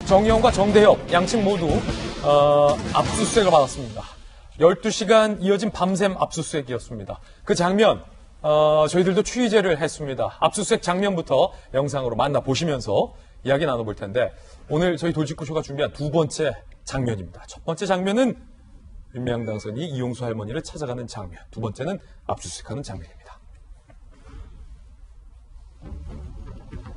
정의원과 정대협 양측 모두 압수수색을 받았습니다. 12시간 이어진 밤샘 압수수색이었습니다. 그 장면 저희들도 취재를 했습니다. 압수수색 장면부터 영상으로 만나보시면서 이야기 나눠볼 텐데 오늘 저희 돌직구쇼가 준비한 두 번째 장면입니다. 첫 번째 장면은 윤미향 당선이 이용수 할머니를 찾아가는 장면, 두 번째는 압수수색하는 장면입니다.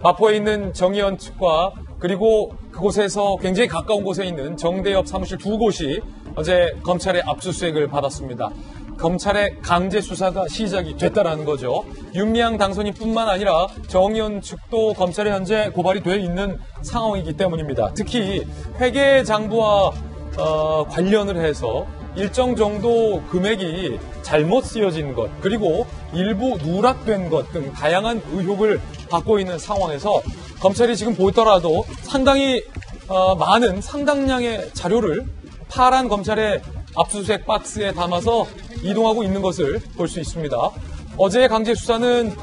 마포에 있는 정의원 측과 그리고 그곳에서 굉장히 가까운 곳에 있는 정대협 사무실 두 곳이 어제 검찰의 압수수색을 받았습니다. 검찰의 강제 수사가 시작이 됐다라는 거죠. 윤미향 당선인뿐만 아니라 정의원 측도 검찰에 현재 고발이 돼 있는 상황이기 때문입니다. 특히 회계장부와 관련을 해서 일정 정도 금액이 잘못 쓰여진 것, 그리고 일부 누락된 것 등 다양한 의혹을 받고 있는 상황에서 검찰이 지금 보더라도 상당히 많은 상당량의 자료를 파란 검찰의 압수수색 박스에 담아서 이동하고 있는 것을 볼 수 있습니다. 어제의 강제 수사는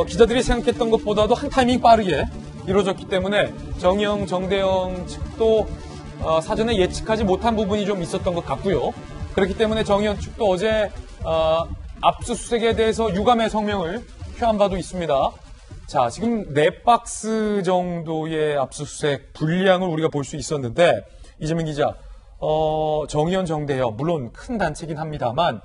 기자들이 생각했던 것보다도 한 타이밍 빠르게 이루어졌기 때문에 정의영, 정대영 측도 사전에 예측하지 못한 부분이 좀 있었던 것 같고요. 그렇기 때문에 정의원 측도 어제 압수수색에 대해서 유감의 성명을 표한 바도 있습니다. 자, 지금 4박스 정도의 압수수색 분량을 우리가 볼 수 있었는데 이재명 기자, 정의원, 정대협 물론 큰 단체긴 합니다만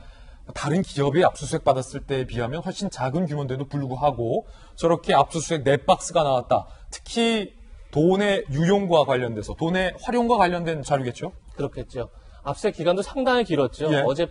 다른 기업이 압수수색 받았을 때에 비하면 훨씬 작은 규모인데도 불구하고 저렇게 압수수색 4박스가 나왔다. 특히 돈의 유용과 관련돼서 돈의 활용과 관련된 자료겠죠? 그렇겠죠. 압수수색 기간도 상당히 길었죠. 예. 어제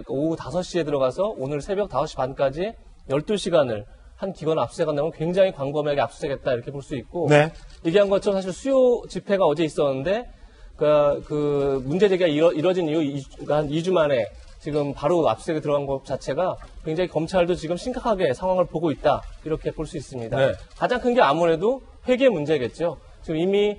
오후 5시에 들어가서 오늘 새벽 5시 반까지 12시간을 한 기관 압수수색한다면 굉장히 광범위하게 압수수색했다 이렇게 볼 수 있고 네. 얘기한 것처럼 사실 수요 집회가 어제 있었는데 그 문제 제기가 이뤄진 이후 한 2주 만에 지금 바로 압수수색에 들어간 것 자체가 굉장히 검찰도 지금 심각하게 상황을 보고 있다 이렇게 볼 수 있습니다. 네. 가장 큰 게 아무래도 회계 문제겠죠. 지금 이미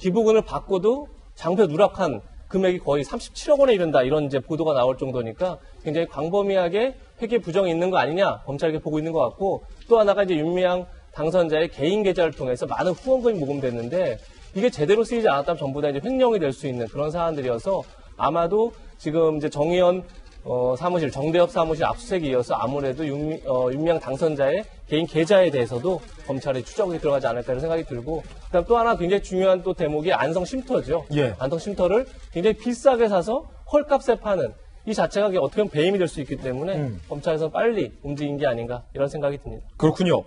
기부금을 받고도 장부에 누락한 금액이 거의 37억 원에 이른다 이런 이제 보도가 나올 정도니까 굉장히 광범위하게 회계 부정이 있는 거 아니냐 검찰이 보고 있는 것 같고 또 하나가 이제 윤미향 당선자의 개인 계좌를 통해서 많은 후원금이 모금됐는데 이게 제대로 쓰이지 않았다면 전부 다 이제 횡령이 될 수 있는 그런 사안들이어서 아마도 지금 이제 정의원 사무실, 정대협 사무실 압수수색에 이어서 아무래도 윤미향 당선자의 개인 계좌에 대해서도 검찰의 추적이 들어가지 않을까 이런 생각이 들고 그다음 또 하나 굉장히 중요한 또 대목이 안성 쉼터죠. 예. 안성 쉼터를 굉장히 비싸게 사서 헐값에 파는 이 자체가 어떻게 보면 배임이 될 수 있기 때문에 검찰에서 빨리 움직인 게 아닌가 이런 생각이 듭니다. 그렇군요.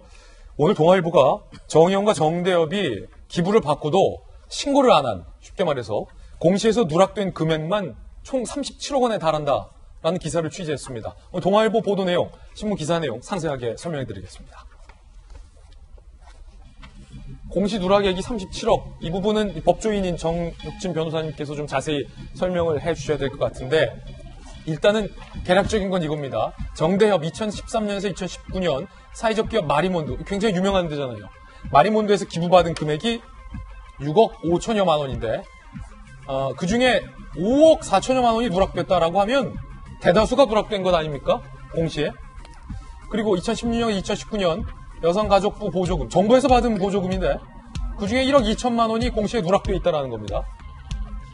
오늘 동아일보가 정의원과 정대협이 기부를 받고도 신고를 안 한, 쉽게 말해서 공시에서 누락된 금액만 총 37억 원에 달한다라는 기사를 취재했습니다. 오늘 동아일보 보도 내용, 신문 기사 내용 상세하게 설명해 드리겠습니다. 공시 누락액이 37억, 이 부분은 법조인인 정육진 변호사님께서 좀 자세히 설명을 해 주셔야 될 것 같은데 일단은 대략적인 건 이겁니다. 정대협 2013년에서 2019년 사회적 기업 마리몬드, 굉장히 유명한 데잖아요. 마리몬드에서 기부받은 금액이 6억 5천여만 원인데 그중에 5억 4천여만 원이 누락됐다라고 하면 대다수가 누락된 것 아닙니까? 공시에. 그리고 2016년, 2019년 여성가족부 보조금, 정부에서 받은 보조금인데 그중에 1억 2천만 원이 공시에 누락되어 있다는 겁니다.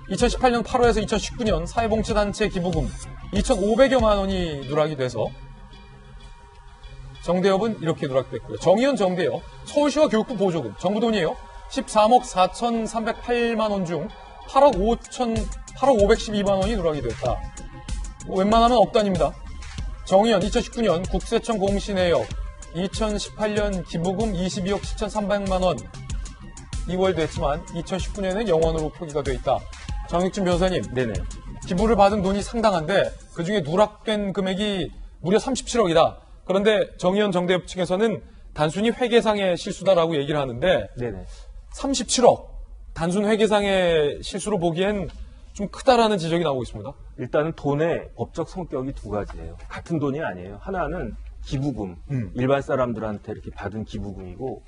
2018년 8월에서 2019년 사회봉사단체 기부금 2,500여만 원이 누락이 돼서 정대협은 이렇게 누락됐고요. 정의원, 정대협, 서울시와 교육부 보조금, 정부 돈이에요. 13억 4,308만 원 중 8억 512만 원이 누락이 됐다. 웬만하면 억단입니다. 정의원 2019년 국세청 공시 내역 2018년 기부금 22억 7,300만 원 이월됐지만 2019년에는 0원으로 표기가 돼 있다. 정육진 변호사님, 네네. 기부를 받은 돈이 상당한데 그중에 누락된 금액이 무려 37억이다. 그런데 정의원 정대협 측에서는 단순히 회계상의 실수다라고 얘기를 하는데 네네. 37억 단순 회계상의 실수로 보기엔 좀 크다라는 지적이 나오고 있습니다. 일단은 돈의 법적 성격이 두 가지예요. 같은 돈이 아니에요. 하나는 기부금, 일반 사람들한테 이렇게 받은 기부금이고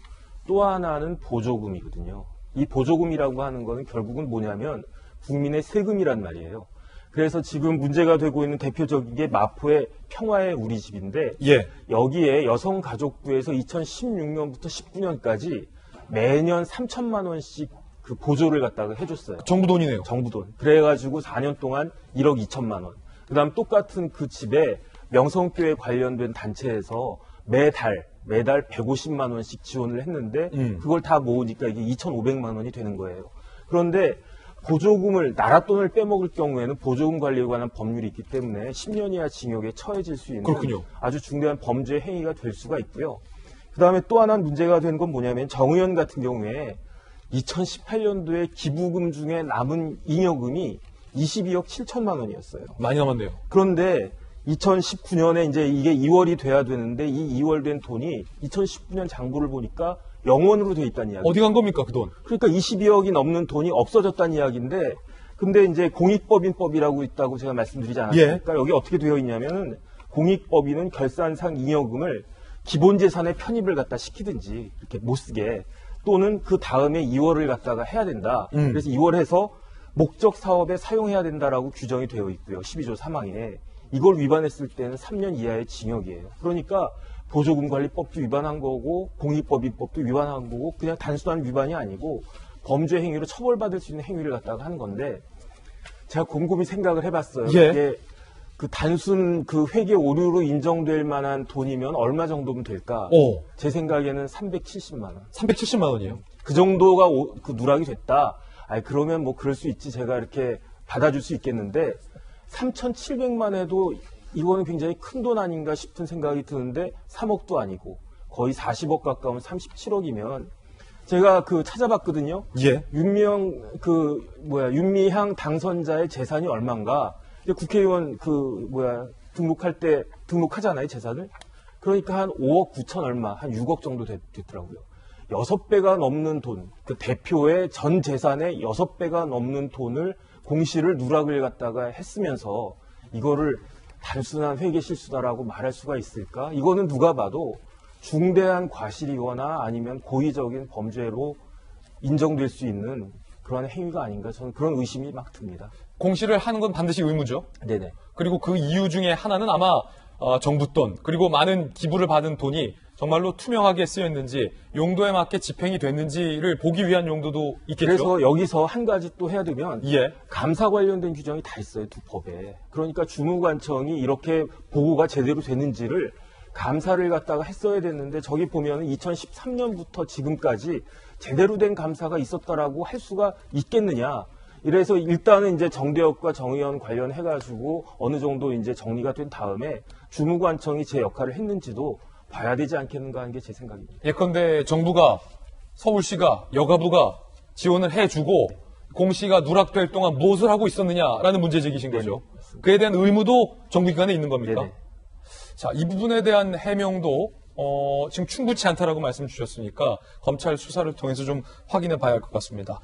또 하나는 보조금이거든요. 이 보조금이라고 하는 거는 결국은 뭐냐면 국민의 세금이란 말이에요. 그래서 지금 문제가 되고 있는 대표적인 게 마포의 평화의 우리 집인데 예. 여기에 여성가족부에서 2016년부터 19년까지 매년 3천만 원씩 그 보조를 갖다가 해줬어요. 정부 돈이네요. 정부 돈. 그래가지고 4년 동안 1억 2천만 원. 그다음 똑같은 그 집에 명성교회 관련된 단체에서 매달 150만 원씩 지원을 했는데 그걸 다 모으니까 이게 2,500만 원이 되는 거예요. 그런데 보조금을 나라 돈을 빼먹을 경우에는 보조금 관리에 관한 법률이 있기 때문에 10년 이하 징역에 처해질 수 있는 그렇군요. 아주 중대한 범죄 행위가 될 수가 있고요. 그다음에 또 하나 문제가 된 건 뭐냐면 정 의원 같은 경우에 2018년도에 기부금 중에 남은 잉여금이 22억 7천만 원이었어요. 많이 남았네요. 그런데 2019년에 이제 이게 2월이 돼야 되는데 이 2월 된 돈이 2019년 장부를 보니까 0원으로 돼 있다는 이야기. 어디 간 겁니까, 그 돈? 그러니까 22억이 넘는 돈이 없어졌다는 이야기인데, 근데 이제 공익법인법이라고 있다고 제가 말씀드리지 않았습니까? 여기 어떻게 되어 있냐면은 공익법인은 결산상 잉여금을 기본재산에 편입을 갖다 시키든지 이렇게 못 쓰게 또는 그 다음에 2월을 갖다가 해야 된다. 그래서 2월 해서 목적 사업에 사용해야 된다라고 규정이 되어 있고요. 12조 3항에. 이걸 위반했을 때는 3년 이하의 징역이에요. 그러니까 보조금 관리법도 위반한 거고 공익법인법도 위반한 거고 그냥 단순한 위반이 아니고 범죄 행위로 처벌받을 수 있는 행위를 갖다가 하는 건데 제가 곰곰이 생각을 해봤어요. 예. 이게 그 단순 그 회계 오류로 인정될 만한 돈이면 얼마 정도면 될까? 제 생각에는 370만 원. 370만 원이에요. 그 정도가 그 누락이 됐다. 아니 그러면 뭐 그럴 수 있지. 제가 이렇게 받아줄 수 있겠는데 3,700만 해도 이거는 굉장히 큰 돈 아닌가 싶은 생각이 드는데 3억도 아니고 거의 40억 가까운 37억이면 제가 그 찾아봤거든요. 예. 윤미향 당선자의 재산이 얼마인가? 근데 국회의원 등록할 때 등록하잖아요, 재산을. 그러니까 한 5억 9천 얼마, 한 6억 정도 됐더라고요. 6배가 넘는 돈, 그 대표의 전 재산의 6배가 넘는 돈을 공시를 누락을 갖다가 했으면서 이거를 단순한 회계 실수다라고 말할 수가 있을까? 이거는 누가 봐도 중대한 과실이거나 아니면 고의적인 범죄로 인정될 수 있는 그런 행위가 아닌가 저는 그런 의심이 막 듭니다. 공시를 하는 건 반드시 의무죠. 네네. 그리고 그 이유 중에 하나는 아마 정부 돈 그리고 많은 기부를 받은 돈이 정말로 투명하게 쓰였는지 용도에 맞게 집행이 됐는지를 보기 위한 용도도 있겠죠. 그래서 여기서 한 가지 또 해야 되면 예. 감사 관련된 규정이 다 있어요. 두 법에. 그러니까 주무관청이 이렇게 보고가 제대로 됐는지를 감사를 갖다가 했어야 됐는데 저기 보면은 2013년부터 지금까지 제대로 된 감사가 있었다라고 할 수가 있겠느냐. 이래서 일단은 이제 정대협과 정의원 관련해가지고 어느 정도 이제 정리가 된 다음에 주무관청이 제 역할을 했는지도 봐야 되지 않겠는가 하는 게 제 생각입니다. 예컨대 정부가 서울시가 여가부가 지원을 해주고 공시가 누락될 동안 무엇을 하고 있었느냐라는 문제제기신 거죠. 맞습니다. 그에 대한 의무도 정부기관에 있는 겁니까? 네네. 자, 이 부분에 대한 해명도 지금 충분치 않다라고 말씀 주셨으니까 검찰 수사를 통해서 좀 확인해 봐야 할 것 같습니다.